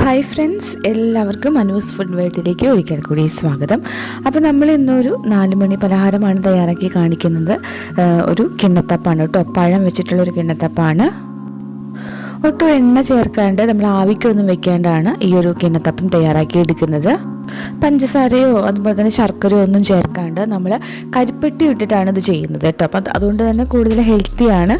Hi friends, എല്ലാവർക്കും Anu's food വേൾഡിലേക്ക് ഒരിക്കൽ കൂടി സ്വാഗതം. അപ്പോൾ നമ്മൾ ഇന്നൊരു 4 മണി പലഹാരമാണ് തയ്യാറാക്കി കാണിക്കുന്നത്. ഒരു കിണ്ണത്തപ്പാണ് കേട്ടോ, പഴം വെച്ചിട്ടുള്ളൊരു കിണ്ണത്തപ്പാണ്. ഒട്ടും എണ്ണ ചേർക്കാണ്ട് നമ്മൾ ആവിക്കൊന്നും വെക്കാണ്ടാണ് ഈ ഒരു കിണ്ണത്തപ്പം തയ്യാറാക്കി എടുക്കുന്നത്. പഞ്ചസാരയോ അതുപോലെ തന്നെ ശർക്കരയോ ഒന്നും ചേർക്കാണ്ട് നമ്മൾ കരിപ്പെട്ടി ഇട്ടിട്ടാണ് ഇത് ചെയ്യുന്നത് കേട്ടോ. അപ്പം അതുകൊണ്ട് തന്നെ കൂടുതൽ ഹെൽത്തിയാണ്.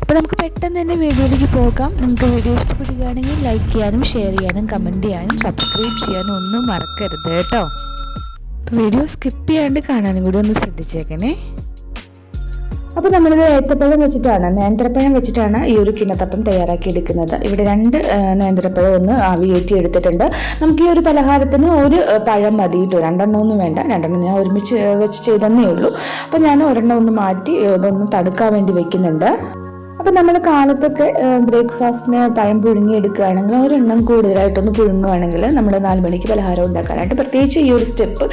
അപ്പോൾ നമുക്ക് പെട്ടെന്ന് തന്നെ വീഡിയോയിലേക്ക് പോകാം. നിങ്ങൾക്ക് വീഡിയോ ഇഷ്ടപ്പെടുകയാണെങ്കിൽ ലൈക്ക് ചെയ്യാനും ഷെയർ ചെയ്യാനും കമൻറ്റ് ചെയ്യാനും സബ്സ്ക്രൈബ് ചെയ്യാനും ഒന്നും മറക്കരുത് കേട്ടോ. അപ്പോൾ വീഡിയോ സ്കിപ്പ് ചെയ്യാണ്ട് കാണാനും കൂടി ഒന്ന് ശ്രദ്ധിച്ചേക്കണേ. അപ്പോൾ നമ്മളിത് ഏത്തപ്പഴം വെച്ചിട്ടാണ്, നേന്ത്രപ്പഴം വെച്ചിട്ടാണ് ഈ ഒരു കിണ്ണത്തപ്പം തയ്യാറാക്കി എടുക്കുന്നത്. ഇവിടെ 2 നേന്ത്രപ്പഴം ഒന്ന് ആവിയേറ്റി എടുത്തിട്ടുണ്ട്. നമുക്ക് ഈ ഒരു പലഹാരത്തിന് ഒരു പഴം മതി കേട്ടോ, 2 എണ്ണമൊന്നും വേണ്ട. 2 എണ്ണം ഞാൻ ഒരുമിച്ച് വെച്ച് ചെയ്തന്നേ ഉള്ളൂ. അപ്പോൾ ഞാൻ ഒരെണ്ണം ഒന്ന് മാറ്റി ഇതൊന്ന് തണുക്കാൻ വേണ്ടി വെക്കുന്നുണ്ട്. അപ്പോൾ നമ്മൾ കാലത്തൊക്കെ ബ്രേക്ക്ഫാസ്റ്റിന് പഴം പുഴുങ്ങി എടുക്കുകയാണെങ്കിൽ ഒരെണ്ണം കൂടുതലായിട്ടൊന്ന് പുഴുങ്ങുകയാണെങ്കിൽ നമ്മൾ 4 മണിക്ക് പലഹാരം ഉണ്ടാക്കാനായിട്ട് പ്രത്യേകിച്ച് ഈ ഒരു സ്റ്റെപ്പ്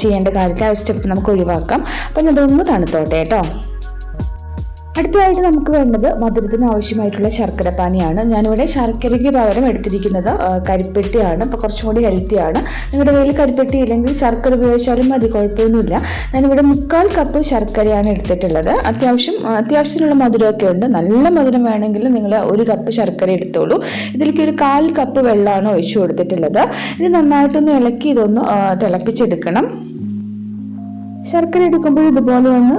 ചെയ്യേണ്ട കാര്യത്തിൽ ആ ഒരു സ്റ്റെപ്പ് നമുക്ക് ഒഴിവാക്കാം. അപ്പം അതൊന്ന് തണുത്തോട്ടെ കേട്ടോ. അടുത്തതായിട്ട് നമുക്ക് വേണ്ടത് മധുരത്തിന് ആവശ്യമായിട്ടുള്ള ശർക്കര പാനിയാണ്. ഞാനിവിടെ ശർക്കരയ്ക്ക് പകരം എടുത്തിരിക്കുന്നത് കരിപ്പെട്ടിയാണ്. അപ്പോൾ കുറച്ചും കൂടി ഹെൽത്തിയാണ്. നിങ്ങളുടെ കയ്യിൽ കരിപ്പെട്ടി ഇല്ലെങ്കിൽ ശർക്കര ഉപയോഗിച്ചാലും മതി, കുഴപ്പമൊന്നുമില്ല. ഞാനിവിടെ 3/4 കപ്പ് ശർക്കരയാണ് എടുത്തിട്ടുള്ളത്. അത്യാവശ്യത്തിനുള്ള മധുരമൊക്കെ ഉണ്ട്. നല്ല മധുരം വേണമെങ്കിൽ നിങ്ങൾ 1 കപ്പ് ശർക്കര എടുത്തോളൂ. ഇതിലേക്ക് ഒരു 1/4 കപ്പ് വെള്ളമാണ് ഒഴിച്ചു കൊടുത്തിട്ടുള്ളത്. ഇത് നന്നായിട്ടൊന്ന് ഇളക്കി ഇതൊന്ന് തിളപ്പിച്ചെടുക്കണം. ശർക്കര എടുക്കുമ്പോൾ ഇതുപോലെ ഒന്ന്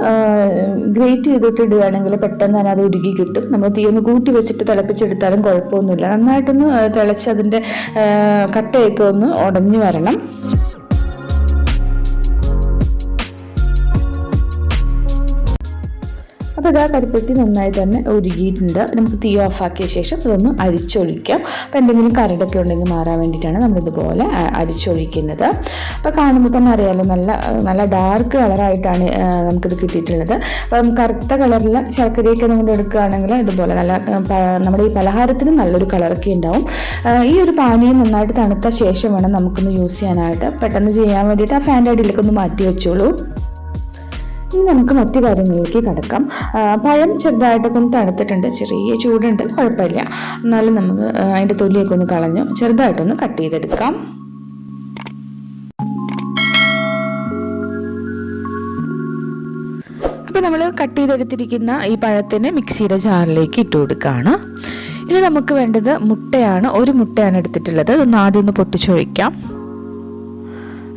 ഗ്രേറ്റ് ചെയ്തിട്ട് ഇടുകയാണെങ്കിൽ പെട്ടെന്ന് തന്നെ അത് ഉരുകി കിട്ടും. നമ്മൾ തീ ഒന്ന് കൂട്ടി വെച്ചിട്ട് തിളപ്പിച്ചെടുത്താലും കുഴപ്പമൊന്നുമില്ല. നന്നായിട്ടൊന്ന് തിളച്ച് അതിൻ്റെ കട്ടയൊക്കെ ഒന്ന് ഉടഞ്ഞു വരണം. അപ്പോൾ ഇതാ കരിപ്പെട്ടി നന്നായി തന്നെ ഉരുകിയിട്ടുണ്ട്. നമുക്ക് തീ ഓഫാക്കിയ ശേഷം ഇതൊന്ന് അരിച്ചൊഴിക്കാം. അപ്പോൾ എന്തെങ്കിലും കരടൊക്കെ ഉണ്ടെങ്കിൽ മാറാൻ വേണ്ടിയിട്ടാണ് നമ്മളിതുപോലെ അരിച്ചൊഴിക്കുന്നത്. അപ്പോൾ കാണുമ്പോൾ തന്നെ അറിയാമല്ലോ, നല്ല ഡാർക്ക് കളറായിട്ടാണ് നമുക്കിത് കിട്ടിയിട്ടുള്ളത്. അപ്പം കറുത്ത കളറിൽ ശർക്കരയൊക്കെ നിങ്ങൾ എടുക്കുകയാണെങ്കിൽ ഇതുപോലെ നല്ല നമ്മുടെ ഈ പലഹാരത്തിന് നല്ലൊരു കളറൊക്കെ ഉണ്ടാവും. ഈ ഒരു പാനിയും നന്നായിട്ട് തണുത്ത ശേഷം വേണം നമുക്കൊന്ന് യൂസ് ചെയ്യാനായിട്ട്. പെട്ടെന്ന് ചെയ്യാൻ വേണ്ടിയിട്ട് ആ ഫാൻ്റെ അടിയിലേക്ക് ഒന്ന് മാറ്റി വെച്ചോളൂ. ഇനി നമുക്ക് മറ്റു കാര്യങ്ങളിലേക്ക് കിടക്കാം. പഴം ചെറുതായിട്ടൊക്കെ ഒന്ന് തണുത്തിട്ടുണ്ട്, ചെറിയ ചൂടുണ്ട്, കുഴപ്പമില്ല. എന്നാലും നമുക്ക് അതിൻ്റെ തൊലിയൊക്കെ ഒന്ന് കളഞ്ഞു ചെറുതായിട്ടൊന്ന് കട്ട് ചെയ്തെടുക്കാം. അപ്പോൾ നമ്മൾ കട്ട് ചെയ്തെടുത്തിരിക്കുന്ന ഈ പഴത്തിന് മിക്സിയുടെ ജാറിലേക്ക് ഇട്ട് കൊടുക്കുകയാണ്. ഇനി നമുക്ക് വേണ്ടത് മുട്ടയാണ്. 1 മുട്ടയാണ് എടുത്തിട്ടുള്ളത്. അതൊന്ന് ആദ്യം ഒന്ന് പൊട്ടിച്ചൊഴിക്കാം.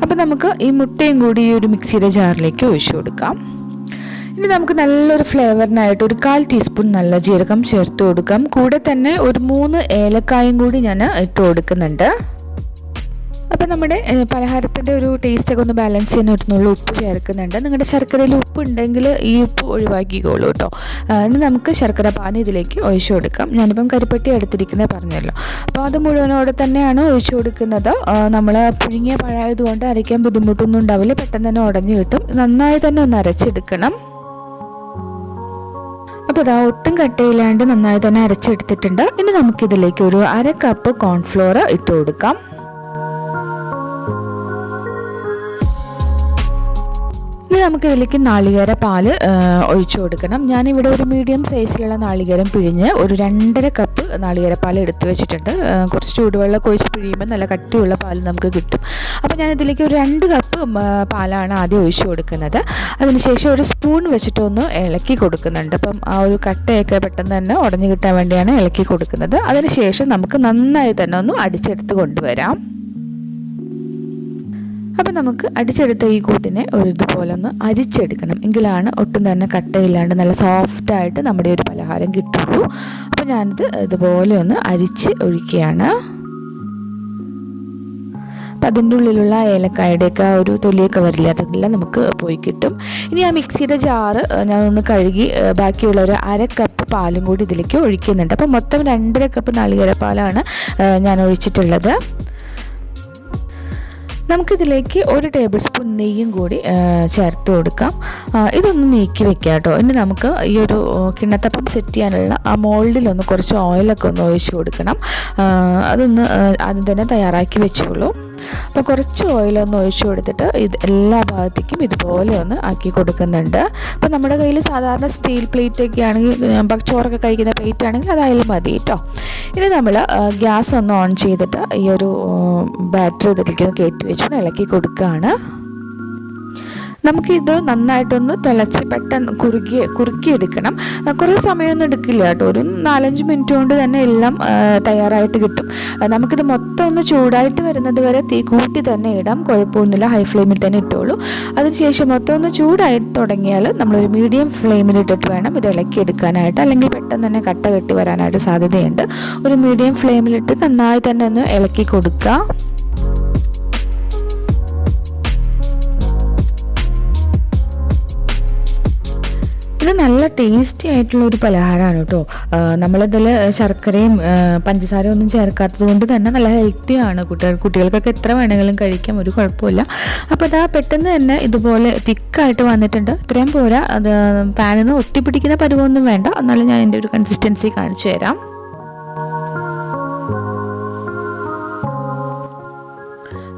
അപ്പോൾ നമുക്ക് ഈ മുട്ടയും കൂടി ഈ ഒരു മിക്സിയുടെ ജാറിലേക്ക് ഒഴിച്ചു കൊടുക്കാം. ഇനി നമുക്ക് നല്ലൊരു ഫ്ലേവറിനായിട്ട് ഒരു 1/4 ടീസ്പൂൺ നല്ല ജീരകം ചേർത്ത് കൊടുക്കാം. കൂടെ തന്നെ ഒരു 3 ഏലക്കായും കൂടി ഞാൻ ഇട്ട് കൊടുക്കുന്നുണ്ട്. അപ്പോൾ നമ്മുടെ പലഹാരത്തിൻ്റെ ഒരു ടേസ്റ്റൊക്കെ ഒന്ന് ബാലൻസ് ചെയ്യാൻ ഒരു ഉപ്പ് ചേർക്കുന്നുണ്ട്. നിങ്ങളുടെ ശർക്കരയിൽ ഉപ്പ് ഉണ്ടെങ്കിൽ ഈ ഉപ്പ് ഒഴിവാക്കിക്കോളൂ കേട്ടോ. ഇനി നമുക്ക് ശർക്കര പാനി ഇതിലേക്ക് ഒഴിച്ചു കൊടുക്കാം. ഞാനിപ്പം കരിപ്പെട്ടി എടുത്തിരിക്കുന്നത് പറഞ്ഞല്ലോ. അപ്പോൾ അത് മുഴുവനോടെ തന്നെയാണ് ഒഴിച്ചു കൊടുക്കുന്നത്. നമ്മൾ പുഴുങ്ങിയ പഴമായതുകൊണ്ട് അരയ്ക്കാൻ ബുദ്ധിമുട്ടൊന്നും ഉണ്ടാവില്ല, പെട്ടെന്ന് തന്നെ ഉടഞ്ഞു കിട്ടും. നന്നായി തന്നെ ഒന്ന് അരച്ചെടുക്കണം. അപ്പോൾ ഇതാ ഒട്ടും കട്ടയില്ലാണ്ട് നന്നായി തന്നെ അരച്ചെടുത്തിട്ടുണ്ട്. ഇനി നമുക്കിതിലേക്ക് ഒരു 1/2 കപ്പ് കോൺഫ്ലോർ ഇട്ട് കൊടുക്കാം. ഇനി നമുക്കിതിലേക്ക് നാളികേര പാല് ഒഴിച്ചു കൊടുക്കണം. ഞാനിവിടെ ഒരു മീഡിയം സൈസിലുള്ള നാളികേരം പിഴിഞ്ഞ് ഒരു 2.5 കപ്പ് നാളികേര പാൽ എടുത്ത് വെച്ചിട്ടുണ്ട്. കുറച്ച് ചൂടുവെള്ളം ഒഴിച്ച് പിഴിയുമ്പോൾ നല്ല കട്ടിയുള്ള പാൽ നമുക്ക് കിട്ടും. അപ്പോൾ ഞാനിതിലേക്ക് ഒരു 2 കപ്പ് പാലാണ് ആദ്യം ഒഴിച്ചു കൊടുക്കുന്നത്. അതിനുശേഷം ഒരു സ്പൂൺ വെച്ചിട്ടൊന്ന് ഇളക്കി കൊടുക്കുന്നുണ്ട്. അപ്പം ആ ഒരു കട്ടയൊക്കെ പെട്ടെന്ന് തന്നെ ഉടഞ്ഞു കിട്ടാൻ വേണ്ടിയാണ് ഇളക്കി കൊടുക്കുന്നത്. അതിനുശേഷം നമുക്ക് നന്നായി തന്നെ ഒന്ന് അടിച്ചെടുത്ത് കൊണ്ടുവരാം. അപ്പം നമുക്ക് അടിച്ചെടുത്ത ഈ കൂട്ടിനെ ഇതുപോലെ ഒന്ന് അരിച്ചെടുക്കണം. എങ്കിലാണ് ഒട്ടും തന്നെ കട്ടയില്ലാണ്ട് നല്ല സോഫ്റ്റായിട്ട് നമ്മുടെ ഒരു പലഹാരം കിട്ടുള്ളൂ. അപ്പോൾ ഞാനിത് ഇതുപോലെ ഒന്ന് അരിച്ച് ഒഴിക്കുകയാണ്. അപ്പം അതിൻ്റെ ഉള്ളിലുള്ള ഏലക്കായുടെയൊക്കെ ആ ഒരു തൊലിയൊക്കെ വരില്ല, അതെല്ലാം നമുക്ക് പോയി കിട്ടും. ഇനി ആ മിക്സിയുടെ ജാറ് ഞാനൊന്ന് കഴുകി ബാക്കിയുള്ള ഒരു 1/2 കപ്പ് പാലും കൂടി ഇതിലേക്ക് ഒഴിക്കുന്നുണ്ട്. അപ്പം മൊത്തം 2.5 കപ്പ് നാളികേര പാലാണ് ഞാൻ ഒഴിച്ചിട്ടുള്ളത്. നമുക്കിതിലേക്ക് 1 ടേബിൾ സ്പൂൺ നെയ്യും കൂടി ചേർത്ത് കൊടുക്കാം. ഇതൊന്ന് നീക്കി വെക്കാം കേട്ടോ. ഇനി നമുക്ക് ഈ ഒരു കിണ്ണത്തപ്പം സെറ്റ് ചെയ്യാനുള്ള ആ മോൾഡിലൊന്ന് കുറച്ച് ഓയിലൊക്കെ ഒന്ന് ഒഴിച്ച് കൊടുക്കണം. അതൊന്ന് ആദ്യം തന്നെ തയ്യാറാക്കി വെച്ചോളൂ. അപ്പോൾ കുറച്ച് ഓയിലൊന്ന് ഒഴിച്ചു കൊടുത്തിട്ട് ഇത് എല്ലാ ഭാഗത്തേക്കും ഇതുപോലെ ഒന്ന് ആക്കി കൊടുക്കുന്നുണ്ട്. അപ്പോൾ നമ്മുടെ കയ്യിൽ സാധാരണ സ്റ്റീൽ പ്ലേറ്റൊക്കെ ആണെങ്കിൽ ചോറൊക്കെ കഴിക്കുന്ന പ്ലേറ്റ് ആണെങ്കിൽ അതായാലും മതി കേട്ടോ. ഇനി നമ്മൾ ഗ്യാസ് ഒന്ന് ഓൺ ചെയ്തിട്ട് ഈ ഒരു ബാറ്റർ ഇതിലേക്ക് കയറ്റി വെച്ച് ഇളക്കി കൊടുക്കുകയാണ്. നമുക്കിത് നന്നായിട്ടൊന്ന് തിളച്ച് പെട്ടെന്ന് കുറുക്കിയെടുക്കണം. കുറേ സമയമൊന്നും എടുക്കില്ല കേട്ടോ. ഒരു 4-5 മിനിറ്റ് കൊണ്ട് തന്നെ എല്ലാം തയ്യാറായിട്ട് കിട്ടും. നമുക്കിത് മൊത്തം ഒന്ന് ചൂടായിട്ട് വരുന്നത് വരെ തീ കൂട്ടി തന്നെ ഇടാം, കുഴപ്പമൊന്നുമില്ല. ഹൈ ഫ്ലെയിമിൽ തന്നെ ഇട്ടോളൂ. അതിനുശേഷം മൊത്തം ഒന്ന് ചൂടായി തുടങ്ങിയാൽ നമ്മളൊരു മീഡിയം ഫ്ലെയിമിലിട്ടിട്ട് വേണം ഇത് ഇളക്കിയെടുക്കാനായിട്ട്, അല്ലെങ്കിൽ പെട്ടെന്ന് തന്നെ കട്ട കെട്ടി വരാനായിട്ട് സാധ്യതയുണ്ട്. ഒരു മീഡിയം ഫ്ലെയിമിലിട്ട് നന്നായി തന്നെ ഒന്ന് ഇളക്കി കൊടുക്കുക. ഇത് നല്ല ടേസ്റ്റി ആയിട്ടുള്ളൊരു പലഹാരമാണ് കേട്ടോ. നമ്മളിതിൽ ശർക്കരയും പഞ്ചസാരയും ഒന്നും ചേർക്കാത്തത് കൊണ്ട് തന്നെ നല്ല ഹെൽത്തിയാണ്. കുട്ടികൾക്കൊക്കെ എത്ര വേണമെങ്കിലും കഴിക്കാം, ഒരു കുഴപ്പമില്ല. അപ്പോൾ അതാ പെട്ടെന്ന് തന്നെ ഇതുപോലെ തിക്കായിട്ട് വന്നിട്ടുണ്ട്. ഇത്രയും പോരാ, അത് പാനിൽ നിന്ന് ഒട്ടിപ്പിടിക്കുന്ന പരുവമൊന്നും വേണ്ട. എന്നാലും ഞാൻ എൻ്റെ ഒരു കൺസിസ്റ്റൻസി കാണിച്ചു തരാം.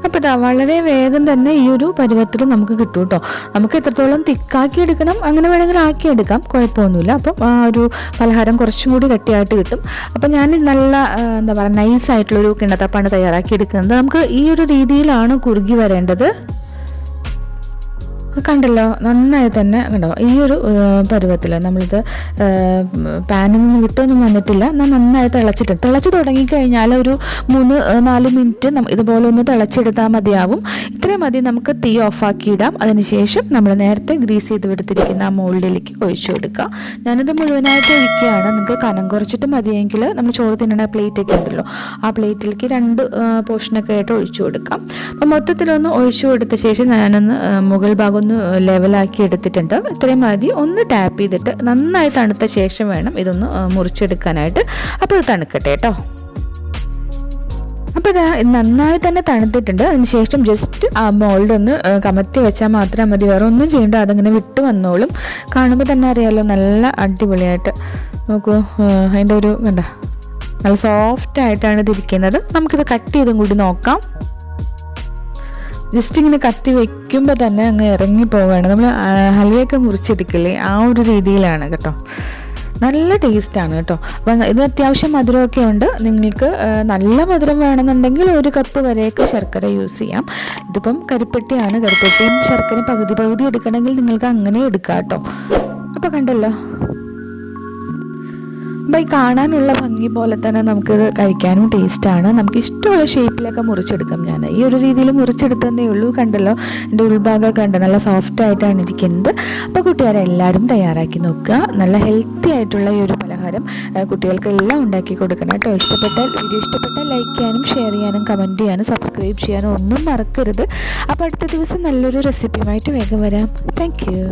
അപ്പോൾ ഇതാ വളരെ വേഗം തന്നെ ഈ ഒരു പരുവത്തിൽ നമുക്ക് കിട്ടും കേട്ടോ. നമുക്ക് എത്രത്തോളം തിക്കാക്കി എടുക്കണം അങ്ങനെ വേണമെങ്കിൽ ആക്കിയെടുക്കാം, കുഴപ്പമൊന്നുമില്ല. അപ്പം ആ ഒരു പലഹാരം കുറച്ചും കൂടി കട്ടിയായിട്ട് കിട്ടും. അപ്പം ഞാൻ നല്ല എന്താ പറയുക നൈസായിട്ടുള്ളൊരു കിണ്ണത്തപ്പാണ് തയ്യാറാക്കി എടുക്കുന്നത്. നമുക്ക് ഈ ഒരു രീതിയിലാണ് കുറുകി വരേണ്ടത്. കണ്ടല്ലോ, നന്നായി തന്നെ കണ്ടോ ഈ ഒരു പരുവത്തിൽ. നമ്മളിത് പാനിൽ നിന്ന് വിട്ടൊന്നും വന്നിട്ടില്ല, എന്നാൽ നന്നായി തിളച്ച് തുടങ്ങിക്കഴിഞ്ഞാൽ ഒരു 3-4 മിനിറ്റ് ഇതുപോലെ ഒന്ന് തിളച്ചെടുത്താൽ മതിയാവും. ഇത്രയും മതി. നമുക്ക് തീ ഓഫാക്കി ഇടാം. അതിനുശേഷം നമ്മൾ നേരത്തെ ഗ്രീസ് ചെയ്ത് എടുത്തിരിക്കുന്ന ആ മോൾഡിലേക്ക് ഒഴിച്ചു കൊടുക്കുക. ഞാനിത് മുഴുവനായിട്ട് ഒഴിക്കുകയാണ്. നിങ്ങൾക്ക് കനം കുറച്ചിട്ട് മതിയെങ്കിൽ നമ്മൾ ചോറ് തിന്നുന്ന പ്ലേറ്റൊക്കെ ഉണ്ടല്ലോ, ആ പ്ലേറ്റിലേക്ക് 2 പോർഷനൊക്കെ ആയിട്ട് ഒഴിച്ചു കൊടുക്കാം. അപ്പം മൊത്തത്തിലൊന്ന് ഒഴിച്ചു കൊടുത്ത ശേഷം ഞാനൊന്ന് മുകൾ ഭാഗം ഒന്ന് ലെവലാക്കി എടുത്തിട്ടുണ്ട്. ഇത്രയും മതി. ഒന്ന് ടാപ്പ് ചെയ്തിട്ട് നന്നായി തണുത്ത ശേഷം വേണം ഇതൊന്ന് മുറിച്ചെടുക്കാനായിട്ട്. അപ്പോൾ ഇത് തണുക്കട്ടെ കേട്ടോ. അപ്പോൾ ഇത് നന്നായി തന്നെ തണുത്തിട്ടുണ്ട്. അതിനുശേഷം ജസ്റ്റ് ആ മോൾഡൊന്ന് കമത്തി വെച്ചാൽ മാത്രം മതി, വേറെ ഒന്നും ചെയ്യേണ്ട. അതിങ്ങനെ വിട്ട് വന്നോളും. കാണുമ്പോൾ തന്നെ അറിയാമല്ലോ, നല്ല അടിപൊളിയായിട്ട്. നോക്കൂ, അതിൻ്റെ ഒരു എന്താ നല്ല സോഫ്റ്റായിട്ടാണ് ഇതിരിക്കുന്നത്. നമുക്കിത് കട്ട് ചെയ്തും കൂടി നോക്കാം. ജസ്റ്റ് ഇങ്ങനെ കത്തി വയ്ക്കുമ്പോൾ തന്നെ അങ്ങ് ഇറങ്ങിപ്പോവുകയാണ്. നമ്മൾ ഹൽവയൊക്കെ മുറിച്ചെടുക്കില്ലേ, ആ ഒരു രീതിയിലാണ് കേട്ടോ. നല്ല ടേസ്റ്റാണ് കേട്ടോ. അപ്പം ഇത് അത്യാവശ്യം മധുരമൊക്കെ ഉണ്ട്. നിങ്ങൾക്ക് നല്ല മധുരം വേണമെന്നുണ്ടെങ്കിൽ 1 കപ്പ് വരെയൊക്കെ ശർക്കര യൂസ് ചെയ്യാം. ഇതിപ്പം കരിപ്പെട്ടിയാണ്. കരിപ്പെട്ടിയും ശർക്കരയും പകുതി എടുക്കണമെങ്കിൽ നിങ്ങൾക്ക് അങ്ങനെ എടുക്കാം കേട്ടോ. അപ്പോൾ കണ്ടല്ലോ, അപ്പോൾ ഈ കാണാനുള്ള ഭംഗി പോലെ തന്നെ നമുക്കിത് കഴിക്കാനും ടേസ്റ്റാണ്. നമുക്ക് ഇഷ്ടമുള്ള ഷേപ്പിലൊക്കെ മുറിച്ചെടുക്കാം. ഞാൻ ഈ ഒരു രീതിയിൽ മുറിച്ചെടുത്തതേ ഉള്ളൂ. കണ്ടല്ലോ, എൻ്റെ ഉൾഭാഗമൊക്കെ ഉണ്ട്, നല്ല സോഫ്റ്റായിട്ടാണ് ഇരിക്കുന്നത്. അപ്പോൾ കൂട്ടുകാരെ എല്ലാവരും തയ്യാറാക്കി നോക്കുക. നല്ല ഹെൽത്തി ആയിട്ടുള്ള ഈ ഒരു പലഹാരം കുട്ടികൾക്കെല്ലാം ഉണ്ടാക്കി കൊടുക്കണം കേട്ടോ. വീഡിയോ ഇഷ്ടപ്പെട്ടാൽ ലൈക്ക് ചെയ്യാനും ഷെയർ ചെയ്യാനും കമൻറ്റ് ചെയ്യാനും സബ്സ്ക്രൈബ് ചെയ്യാനും ഒന്നും മറക്കരുത്. അപ്പോൾ അടുത്ത ദിവസം നല്ലൊരു റെസിപ്പിയുമായിട്ട് വേഗം വരാം. Thank you.